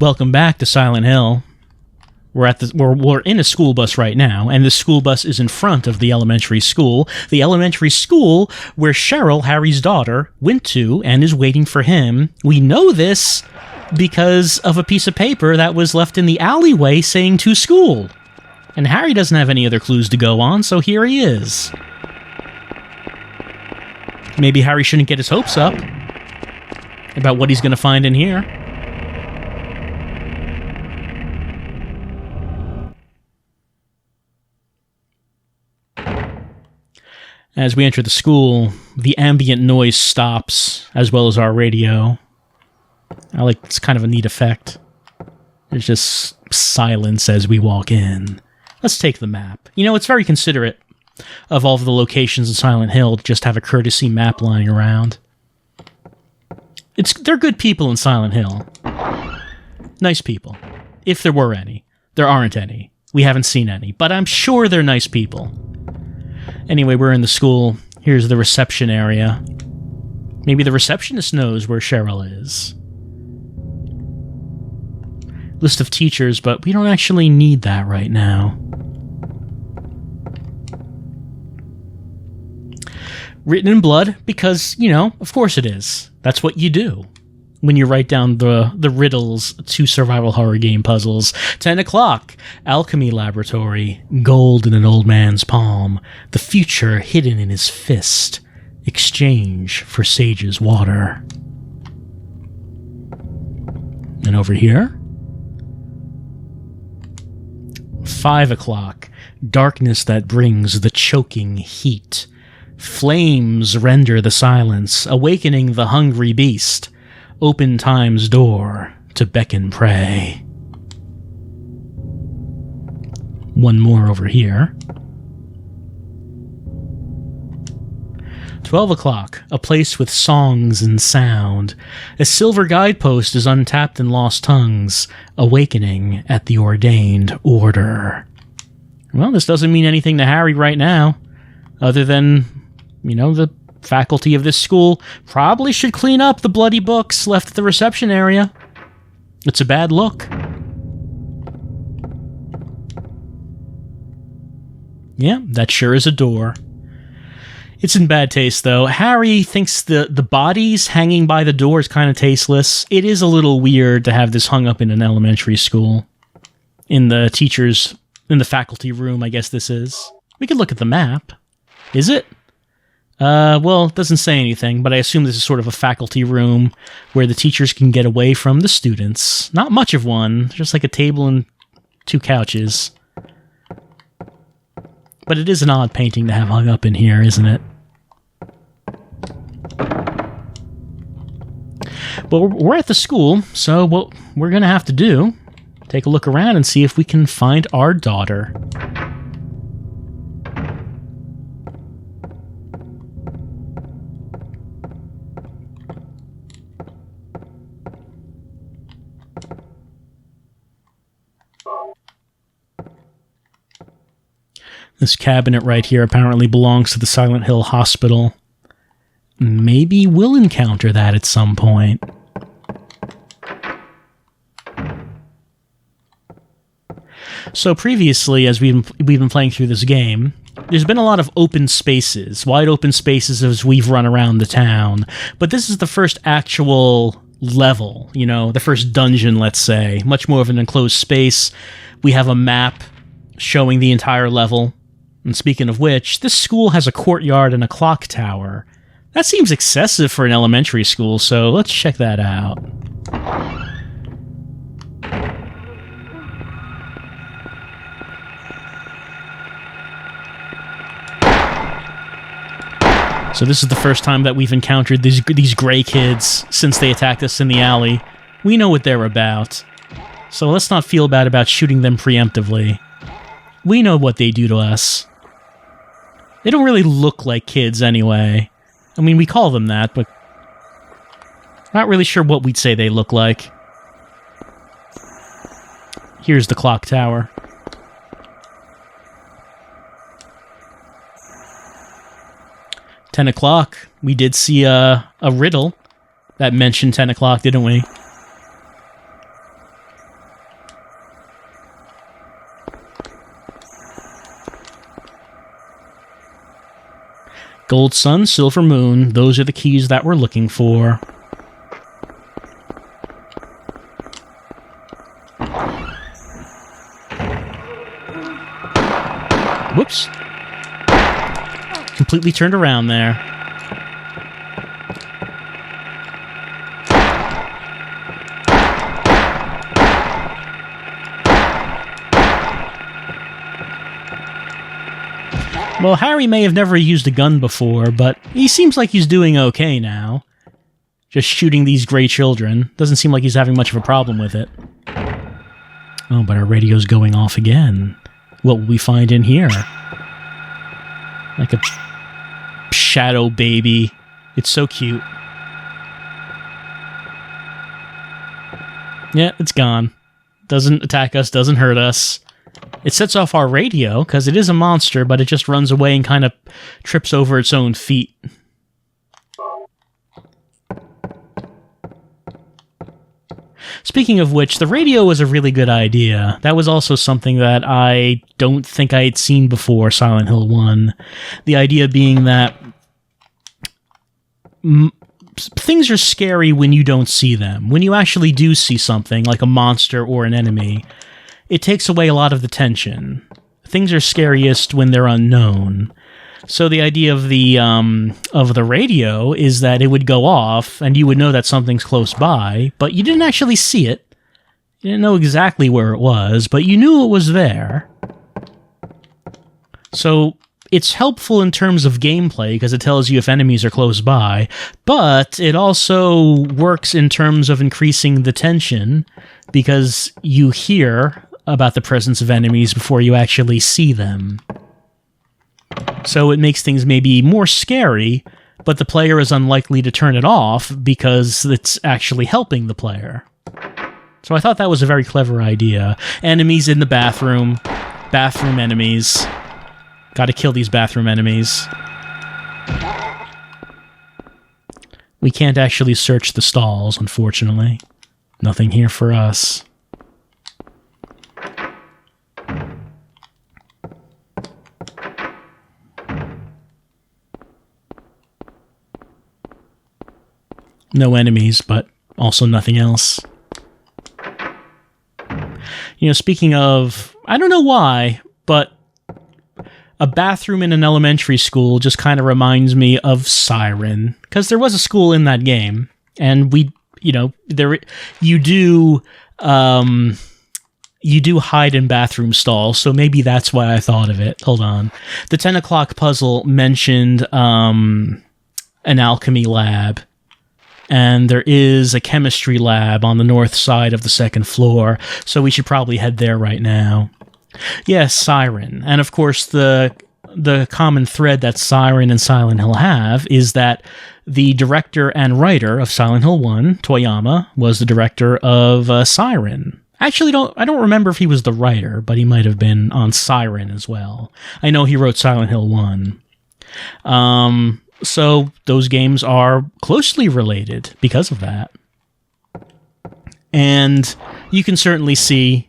Welcome back to Silent Hill. We're in a school bus right now, and the school bus is in front of the elementary school. The elementary school where Cheryl, Harry's daughter, went to and is waiting for him. We know this because of a piece of paper that was left in the alleyway saying to school. And Harry doesn't have any other clues to go on, so here he is. Maybe Harry shouldn't get his hopes up about what he's going to find in here. As we enter the school, the ambient noise stops, as well as our radio. It's kind of a neat effect. There's just silence as we walk in. Let's take the map. You know, it's very considerate of all of the locations in Silent Hill to just have a courtesy map lying around. They're good people in Silent Hill. Nice people. If there were any. There aren't any. We haven't seen any. But I'm sure they're nice people. Anyway, we're in the school. Here's the reception area. Maybe the receptionist knows where Cheryl is. List of teachers, but we don't actually need that right now. Written in blood, because, of course it is. That's what you do when you write down the riddles to survival horror game puzzles. 10 o'clock, alchemy laboratory, gold in an old man's palm, the future hidden in his fist, exchange for sage's water. And over here, 5 o'clock, darkness that brings the choking heat. Flames render the silence, awakening the hungry beast. Open time's door to beckon prey. One more over here. 12 o'clock, a place with songs and sound. A silver guidepost is untapped in lost tongues, awakening at the ordained order. Well, this doesn't mean anything to Harry right now, other than, the faculty of this school probably should clean up the bloody books left at the reception area. It's a bad look. Yeah, that sure is a door. It's in bad taste, though. Harry thinks the bodies hanging by the door is kind of tasteless. It is a little weird to have this hung up in an elementary school. In the faculty room, I guess this is. We could look at the map. Is it? Well, it doesn't say anything, but I assume this is sort of a faculty room where the teachers can get away from the students. Not much of one, just like a table and 2 couches. But it is an odd painting to have hung up in here, isn't it? But we're at the school, so what we're going to have to do, take a look around and see if we can find our daughter. This cabinet right here apparently belongs to the Silent Hill Hospital. Maybe we'll encounter that at some point. So previously, as we've been playing through this game, there's been a lot of open spaces, wide open spaces as we've run around the town. But this is the first actual level, the first dungeon, let's say. Much more of an enclosed space. We have a map showing the entire level. And speaking of which, this school has a courtyard and a clock tower. That seems excessive for an elementary school, so let's check that out. So this is the first time that we've encountered these gray kids since they attacked us in the alley. We know what they're about. So let's not feel bad about shooting them preemptively. We know what they do to us. They don't really look like kids anyway. I mean, we call them that, but not really sure what we'd say they look like. Here's the clock tower. $10 we did see a riddle that mentioned 10 o'clock, didn't we? Gold sun, silver moon, those are the keys that we're looking for. Whoops. Completely turned around there. Well, Harry may have never used a gun before, but he seems like he's doing okay now. Just shooting these gray children. Doesn't seem like he's having much of a problem with it. Oh, but our radio's going off again. What will we find in here? Like a shadow baby. It's so cute. Yeah, it's gone. Doesn't attack us, doesn't hurt us. It sets off our radio, because it is a monster, but it just runs away and kind of trips over its own feet. Speaking of which, the radio was a really good idea. That was also something that I don't think I had seen before Silent Hill 1. The idea being that things are scary when you don't see them. When you actually do see something, like a monster or an enemy, it takes away a lot of the tension. Things are scariest when they're unknown. So the idea of the radio is that it would go off, and you would know that something's close by, but you didn't actually see it. You didn't know exactly where it was, but you knew it was there. So it's helpful in terms of gameplay, because it tells you if enemies are close by, but it also works in terms of increasing the tension, because you hear about the presence of enemies before you actually see them. So it makes things maybe more scary, but the player is unlikely to turn it off because it's actually helping the player. So I thought that was a very clever idea. Enemies in the bathroom. Bathroom enemies. Gotta kill these bathroom enemies. We can't actually search the stalls, unfortunately. Nothing here for us. No enemies, but also nothing else. You know, speaking of, I don't know why, but a bathroom in an elementary school just kind of reminds me of Siren, because there was a school in that game, and you do hide in bathroom stalls, so maybe that's why I thought of it. Hold on. The 10 o'clock puzzle mentioned an alchemy lab. And there is a chemistry lab on the north side of the second floor, so we should probably head there right now. Yes, Siren. And of course, the common thread that Siren and Silent Hill have is that the director and writer of Silent Hill 1, Toyama, was the director of Siren. Actually, I don't remember if he was the writer, but he might have been on Siren as well. I know he wrote Silent Hill 1. So those games are closely related because of that. And you can certainly see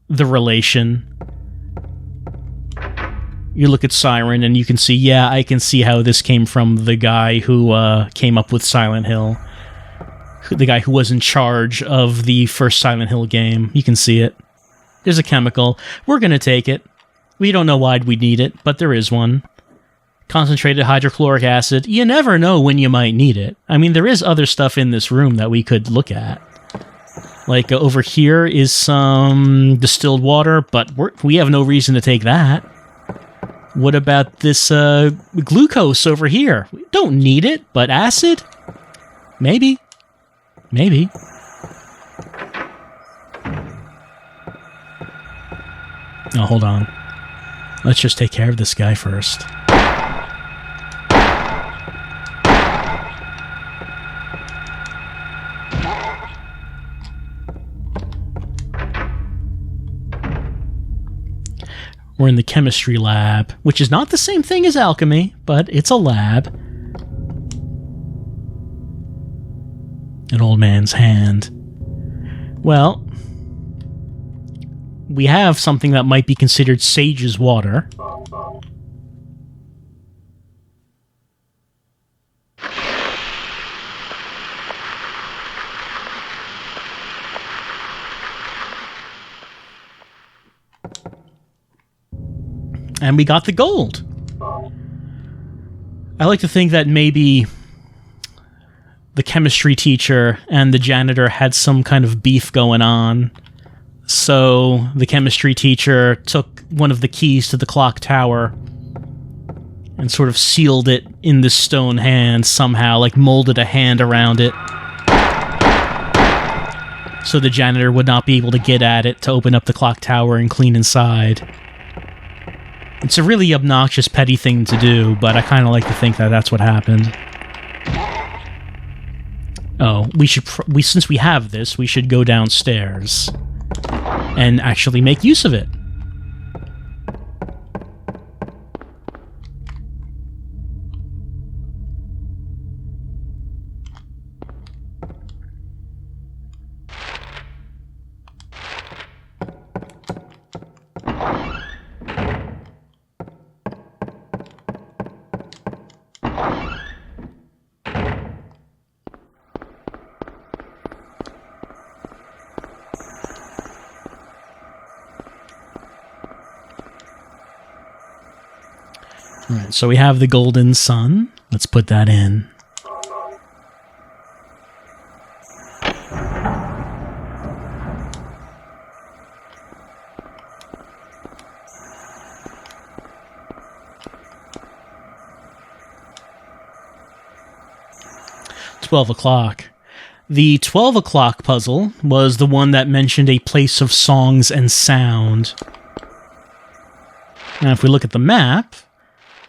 the relation. You look at Siren and you can see, yeah, I can see how this came from the guy who came up with Silent Hill. The guy who was in charge of the first Silent Hill game. You can see it. There's a chemical. We're going to take it. We don't know why we'd need it, but there is one. Concentrated hydrochloric acid. You never know when you might need it. I mean, there is other stuff in this room that we could look at. Like, over here is some distilled water, but we have no reason to take that. What about this glucose over here? We don't need it, but acid? Maybe. Maybe. Oh, hold on. Let's just take care of this guy first. We're in the chemistry lab, which is not the same thing as alchemy, but it's a lab. An old man's hand. Well, we have something that might be considered sage's water. And we got the gold. I like to think that maybe the chemistry teacher and the janitor had some kind of beef going on. So the chemistry teacher took one of the keys to the clock tower and sort of sealed it in the stone hand somehow, like molded a hand around it. So the janitor would not be able to get at it to open up the clock tower and clean inside. It's a really obnoxious, petty thing to do, but I kind of like to think that that's what happened. Oh, since we have this, we should go downstairs and actually make use of it. Alright, so we have the golden sun. Let's put that in. $12. The 12 o'clock puzzle was the one that mentioned a place of songs and sound. Now, if we look at the map,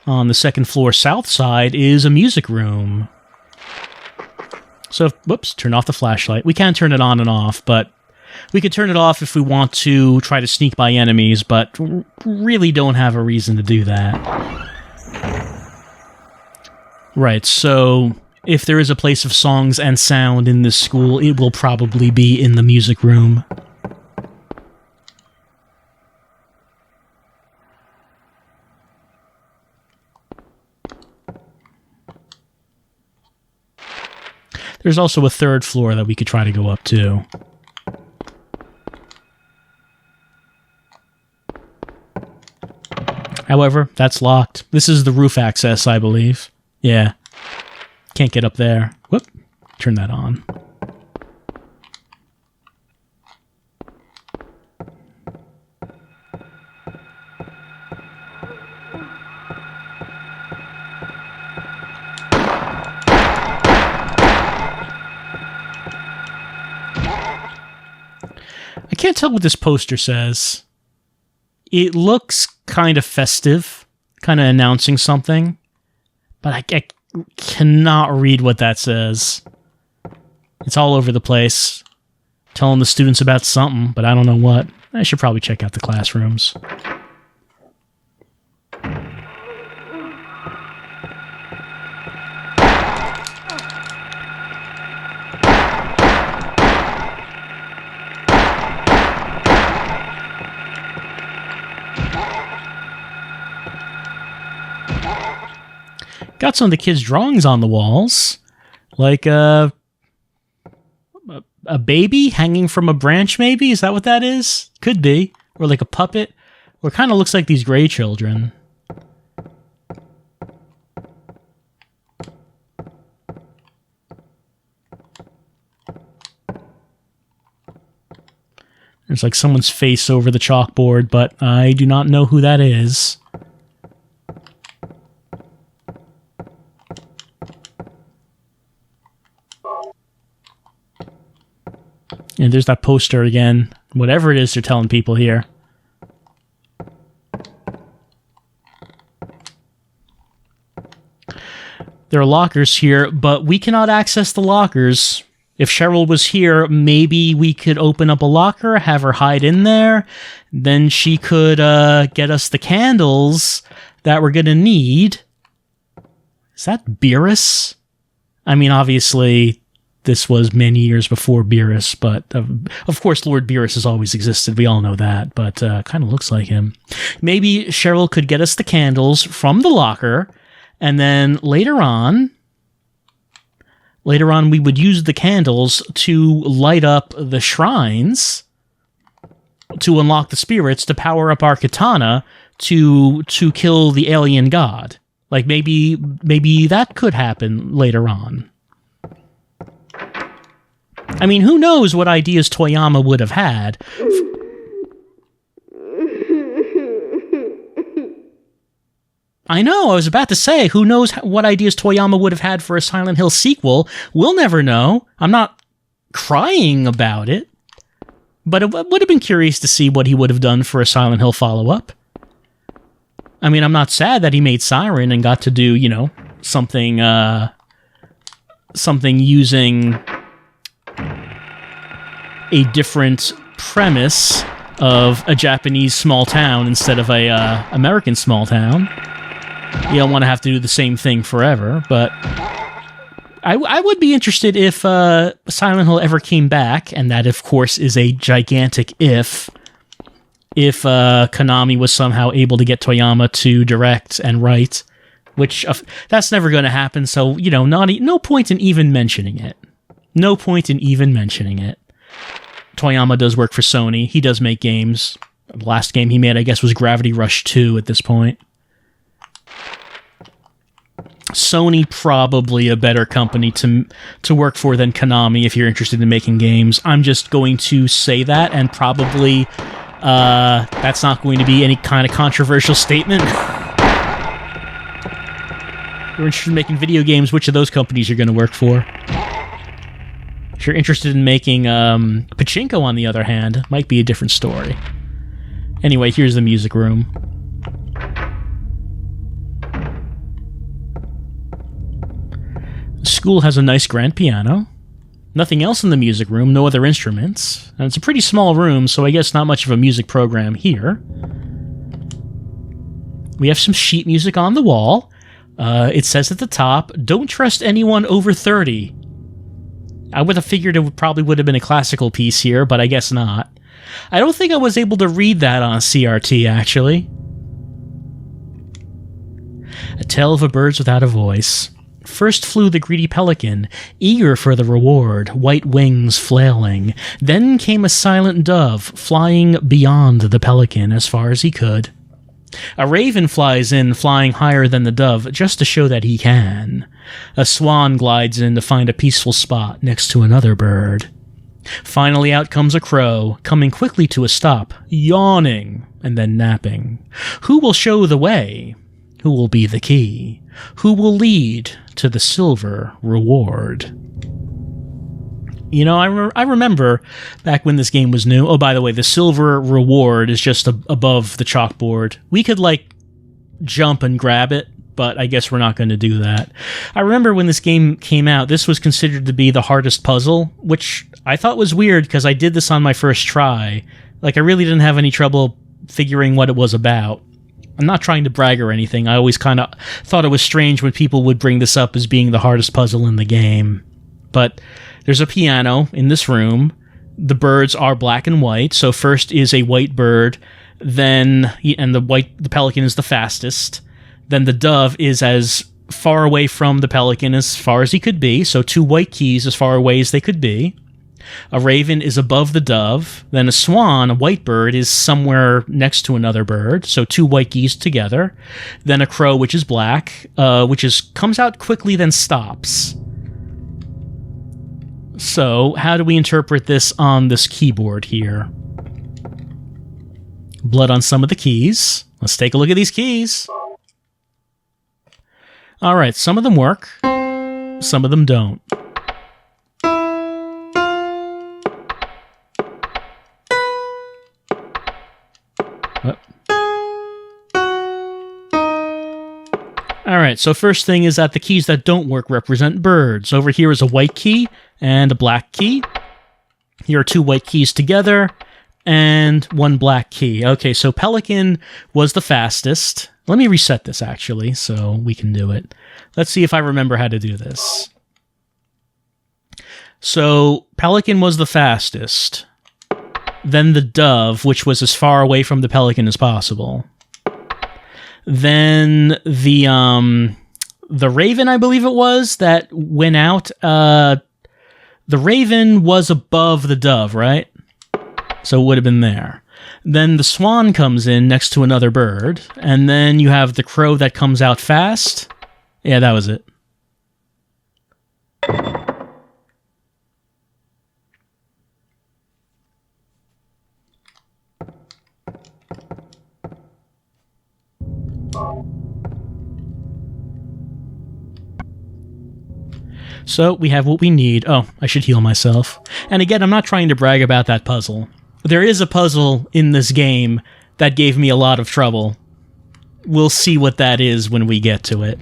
on the second floor south side is a music room. So, whoops, turn off the flashlight. We can turn it on and off, but we could turn it off if we want to try to sneak by enemies, but really don't have a reason to do that. Right, so if there is a place of songs and sound in this school, it will probably be in the music room. There's also a third floor that we could try to go up to. However, that's locked. This is the roof access, I believe. Yeah. Can't get up there. Whoop. Turn that on. I can't tell what this poster says. It looks kind of festive, kind of announcing something, but I cannot read what that says. It's all over the place, telling the students about something, but I don't know what. I should probably check out the classrooms. Got some of the kids' drawings on the walls, like a baby hanging from a branch, maybe? Is that what that is? Could be. Or like a puppet. Or it kind of looks like these gray children. There's like someone's face over the chalkboard, but I do not know who that is. And there's that poster again. Whatever it is they're telling people here. There are lockers here, but we cannot access the lockers. If Cheryl was here, maybe we could open up a locker, have her hide in there. Then she could get us the candles that we're going to need. Is that Beerus? I mean, obviously, this was many years before Beerus, but of course Lord Beerus has always existed. We all know that, but kind of looks like him. Maybe Cheryl could get us the candles from the locker, and then later on, we would use the candles to light up the shrines to unlock the spirits to power up our katana to kill the alien god. Like maybe that could happen later on. I mean, who knows what ideas Toyama would have had. I know, I was about to say, who knows what ideas Toyama would have had for a Silent Hill sequel. We'll never know. I'm not crying about it. But it would have been curious to see what he would have done for a Silent Hill follow-up. I mean, I'm not sad that he made Siren and got to do, you know, something using a different premise of a Japanese small town instead of a American small town. You don't want to have to do the same thing forever, but I would be interested if Silent Hill ever came back, and that, of course, is a gigantic if Konami was somehow able to get Toyama to direct and write, which that's never going to happen, so, you know, no point in even mentioning it. No point in even mentioning it. Toyama does work for Sony. He does make games. The last game he made, I guess, was Gravity Rush 2 at this point. Sony probably a better company to work for than Konami if you're interested in making games. I'm just going to say that, and probably that's not going to be any kind of controversial statement. If you're interested in making video games, which of those companies you're going to work for? If you're interested in making Pachinko, on the other hand, might be a different story. Anyway, here's the music room. The school has a nice grand piano. Nothing else in the music room, no other instruments. And it's a pretty small room, so I guess not much of a music program here. We have some sheet music on the wall. It says at the top, "Don't trust anyone over 30. I would have figured it probably would have been a classical piece here, but I guess not. I don't think I was able to read that on CRT, actually. A tale of a birds without a voice. First flew the greedy pelican, eager for the reward, white wings flailing. Then came a silent dove, flying beyond the pelican as far as he could. A raven flies in, flying higher than the dove, just to show that he can. A swan glides in to find a peaceful spot next to another bird. Finally out comes a crow, coming quickly to a stop, yawning, and then napping. Who will show the way? Who will be the key? Who will lead to the silver reward?" You know, I remember back when this game was new. Oh, by the way, the silver reward is just above the chalkboard. We could, like, jump and grab it, but I guess we're not going to do that. I remember when this game came out, this was considered to be the hardest puzzle, which I thought was weird because I did this on my first try. Like, I really didn't have any trouble figuring what it was about. I'm not trying to brag or anything. I always kind of thought it was strange when people would bring this up as being the hardest puzzle in the game. But there's a piano in this room. The birds are black and white. So first is a white bird, and the pelican is the fastest. Then the dove is as far away from the pelican as far as he could be. So 2 white keys as far away as they could be. A raven is above the dove. Then a swan, a white bird, is somewhere next to another bird. So 2 white geese together. Then a crow, which is black, comes out quickly, then stops. So how do we interpret this on this keyboard here? Blood on some of the keys. Let's take a look at these keys. All right, some of them work. Some of them don't. Alright, so first thing is that the keys that don't work represent birds. Over here is a white key and a black key. Here are 2 white keys together and 1 black key. Okay, so pelican was the fastest. Let me reset this, actually, so we can do it. Let's see if I remember how to do this. So pelican was the fastest. Then the dove, which was as far away from the pelican as possible. Then the raven, I believe it was, that went out. The raven was above the dove, right? So it would have been there. Then the swan comes in next to another bird, and then you have the crow that comes out fast. Yeah, that was it. So we have what we need. Oh, I should heal myself. And again, I'm not trying to brag about that puzzle. There is a puzzle in this game that gave me a lot of trouble. We'll see what that is when we get to it.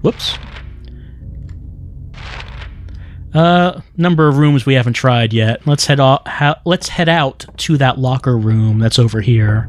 Whoops. Number of rooms we haven't tried yet. Let's head out to that locker room that's over here.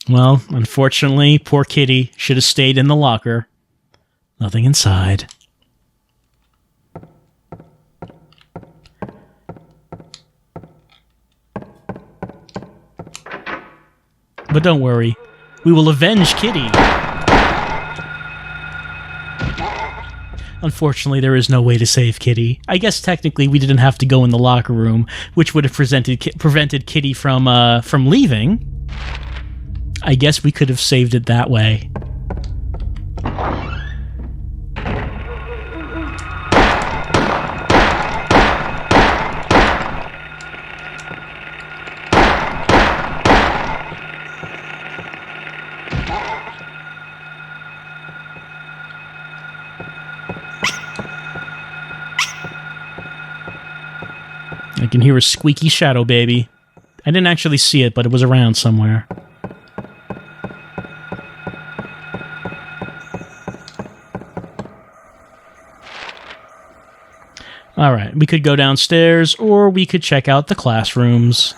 Well, unfortunately, poor kitty should have stayed in the locker. Nothing inside. But don't worry, we will avenge Kitty. Unfortunately, there is no way to save Kitty. I guess technically we didn't have to go in the locker room, which would have prevented Kitty from leaving. I guess we could have saved it that way. I can hear a squeaky shadow baby. I didn't actually see it, but it was around somewhere. Alright, we could go downstairs, or we could check out the classrooms.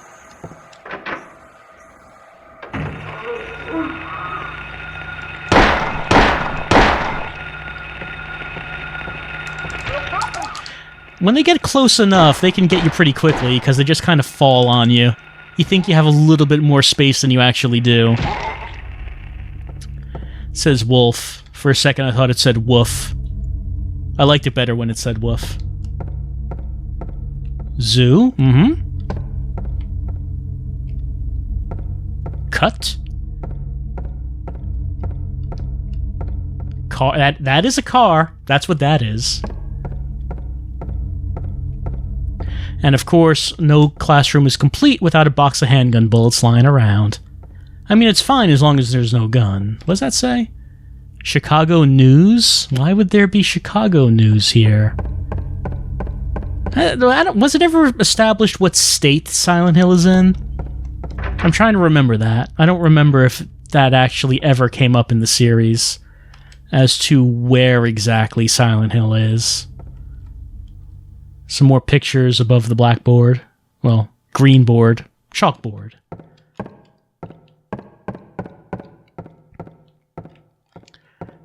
When they get close enough, they can get you pretty quickly, because they just kind of fall on you. You think you have a little bit more space than you actually do. It says wolf. For a second I thought it said woof. I liked it better when it said woof. Zoo? Mm-hmm. Cut? Car. That is a car. That's what that is. And of course, no classroom is complete without a box of handgun bullets lying around. I mean, it's fine as long as there's no gun. What does that say? Chicago News? Why would there be Chicago News here? Was it ever established what state Silent Hill is in? I'm trying to remember that. I don't remember if that actually ever came up in the series as to where exactly Silent Hill is. Some more pictures above the blackboard. Well, green board. Chalkboard.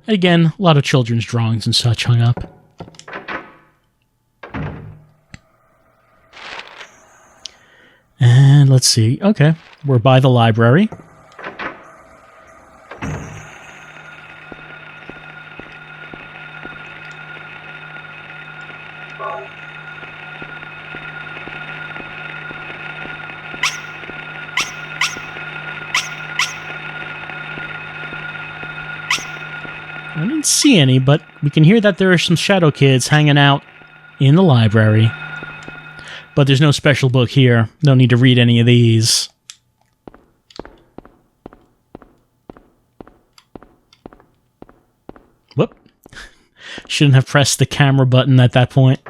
Again, a lot of children's drawings and such hung up. And let's see. Okay, we're by the library. I didn't see any, but we can hear that there are some shadow kids hanging out in the library. But there's no special book here. No need to read any of these. Whoop. Shouldn't have pressed the camera button at that point.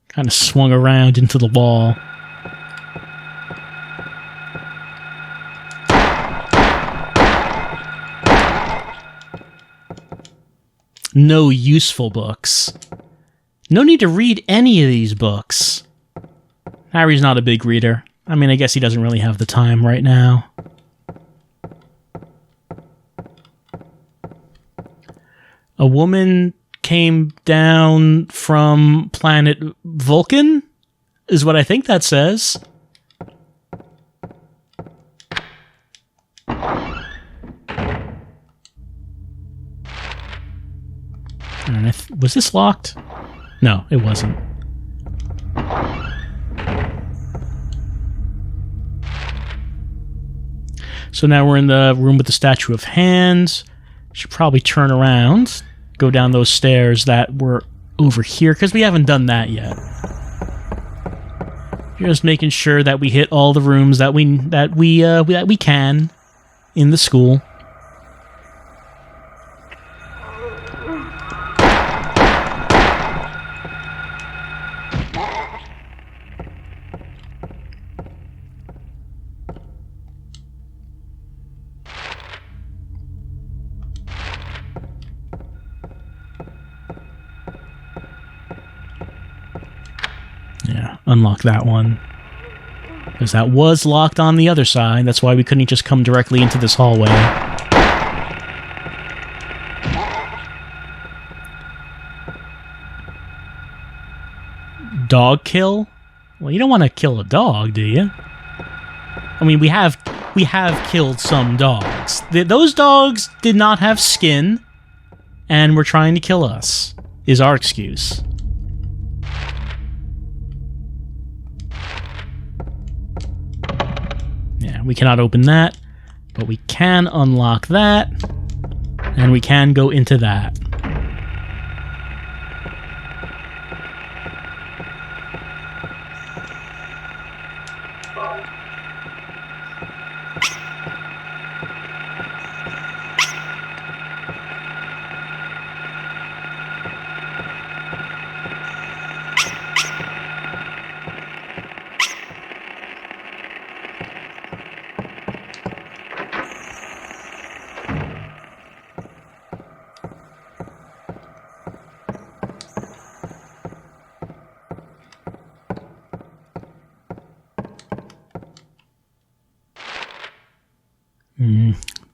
Kind of swung around into the wall. No useful books. No need to read any of these books. Harry's not a big reader. I mean, I guess he doesn't really have the time right now. A woman came down from planet Vulcan, is what I think that says. Was this locked? No, it wasn't. So now we're in the room with the statue of hands. Should probably turn around, go down those stairs that were over here, because we haven't done that yet. Just making sure that we hit all the rooms that we can in the school. Yeah, unlock that one. Because that was locked on the other side. That's why we couldn't just come directly into this hallway. Dog kill? Well, you don't want to kill a dog, do you? I mean, we have killed some dogs. Those dogs did not have skin, and were trying to kill us, is our excuse. Yeah, we cannot open that, but we can unlock that, and we can go into that.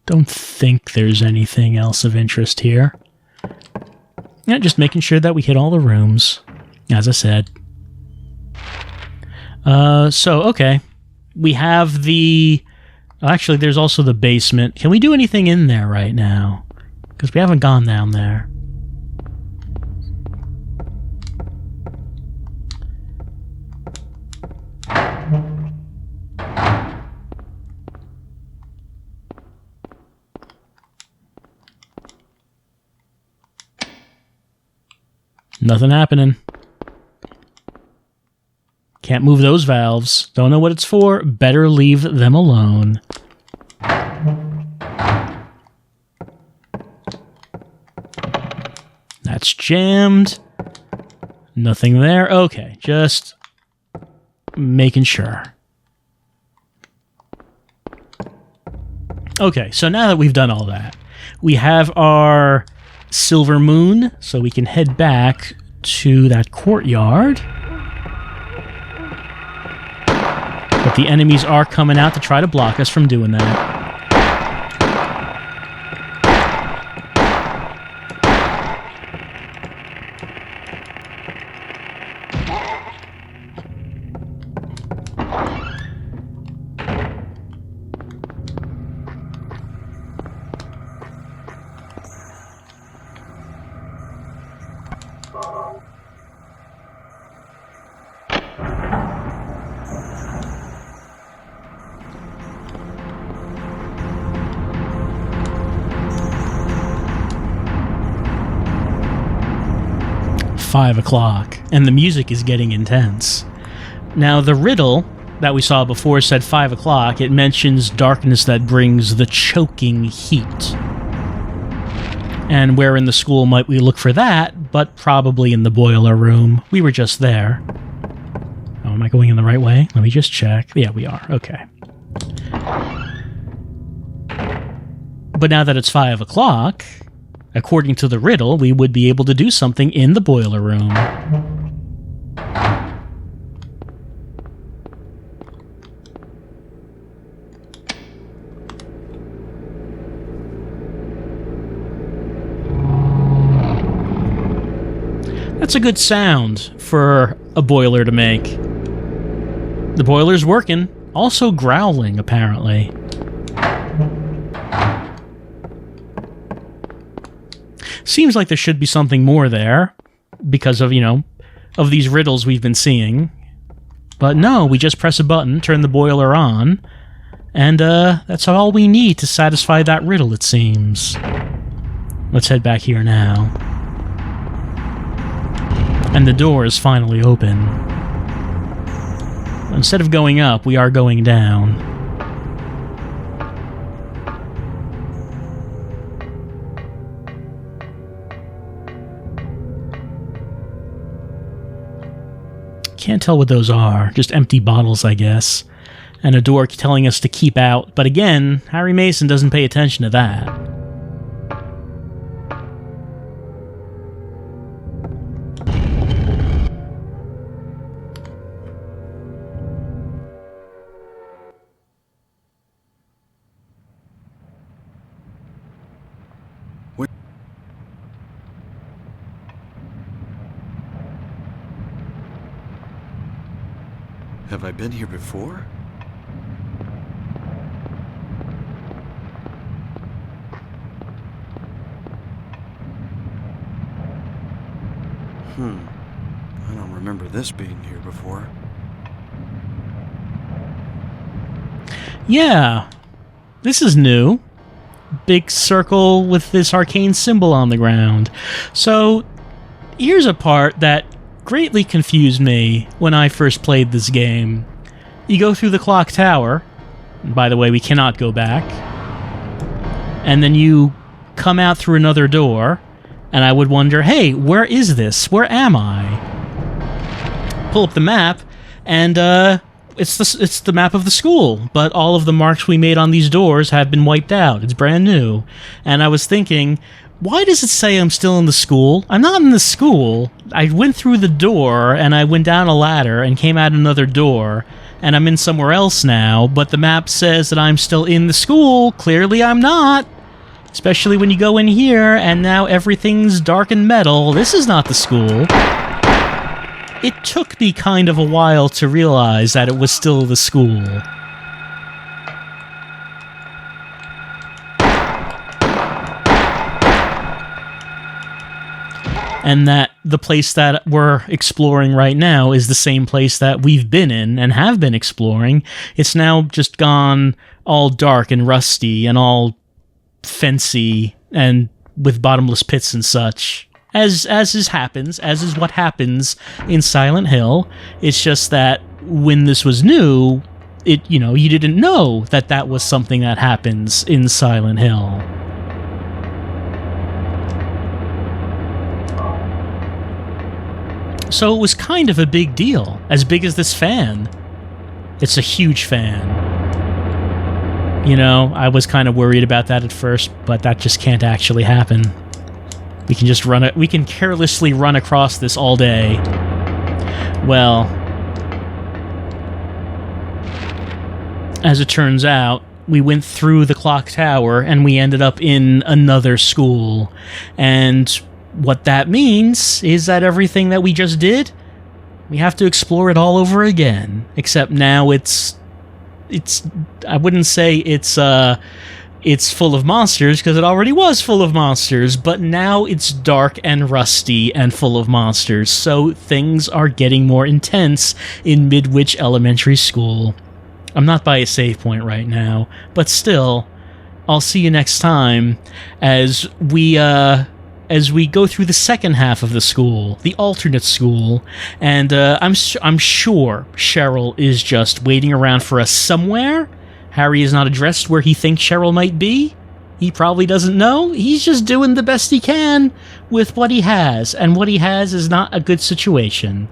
Don't think there's anything else of interest here. Yeah, just making sure that we hit all the rooms, as I said. Okay. We have the... Actually, there's also the basement. Can we do anything in there right now? Because we haven't gone down there. Nothing happening. Can't move those valves. Don't know what it's for. Better leave them alone. That's jammed. Nothing there. Okay, just making sure. Okay, so now that we've done all that, we have our silver moon, so we can head back to that courtyard. But the enemies are coming out to try to block us from doing that. $5 and the music is getting intense. Now, the riddle that we saw before said 5 o'clock. It mentions darkness that brings the choking heat. And where in the school might we look for that? But probably in the boiler room. We were just there. Oh, am I going in the right way? Let me just check. Yeah, we are. Okay. But now that it's 5 o'clock, According to the riddle, we would be able to do something in the boiler room. That's a good sound for a boiler to make. The boiler's working. Also growling, apparently. Seems like there should be something more there because of, of these riddles we've been seeing. But no, we just press a button, turn the boiler on, and that's all we need to satisfy that riddle, it seems. Let's head back here now. And the door is finally open. Instead of going up, we are going down. Can't tell what those are. Just empty bottles, I guess. And a door telling us to keep out. But again, Harry Mason doesn't pay attention to that. Have I been here before? I don't remember this being here before. Yeah, this is new. Big circle with this arcane symbol on the ground. So, here's a part that greatly confused me when I first played this game. You go through the clock tower, and by the way, we cannot go back, and then you come out through another door, and I would wonder, hey, where is this? Where am I? Pull up the map, and it's the map of the school, but all of the marks we made on these doors have been wiped out. It's brand new. And I was thinking, why does it say I'm still in the school? I'm not in the school. I went through the door, and I went down a ladder and came out another door, and I'm in somewhere else now, but the map says that I'm still in the school. Clearly I'm not. Especially when you go in here, and now everything's dark and metal. This is not the school. It took me kind of a while to realize that it was still the school. And that the place that we're exploring right now is the same place that we've been in and have been exploring. It's now just gone all dark and rusty and all fancy and with bottomless pits and such. As is what happens in Silent Hill. It's just that when this was new, you didn't know that that was something that happens in Silent Hill. So it was kind of a big deal, as big as this fan. It's a huge fan. I was kind of worried about that at first, but that just can't actually happen. We can just we can carelessly run across this all day. Well, as it turns out, we went through the clock tower and we ended up in another school. And what that means is that everything that we just did, we have to explore it all over again. Except now it's I wouldn't say it's full of monsters, because it already was full of monsters, but now it's dark and rusty and full of monsters, so things are getting more intense in Midwich Elementary School. I'm not by a save point right now, but still, I'll see you next time as we go through the second half of the school, the alternate school, and I'm sure Cheryl is just waiting around for us somewhere. Harry is not addressed where he thinks Cheryl might be. He probably doesn't know. He's just doing the best he can with what he has, and what he has is not a good situation.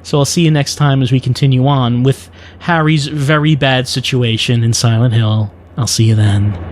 So I'll see you next time as we continue on with Harry's very bad situation in Silent Hill. I'll see you then.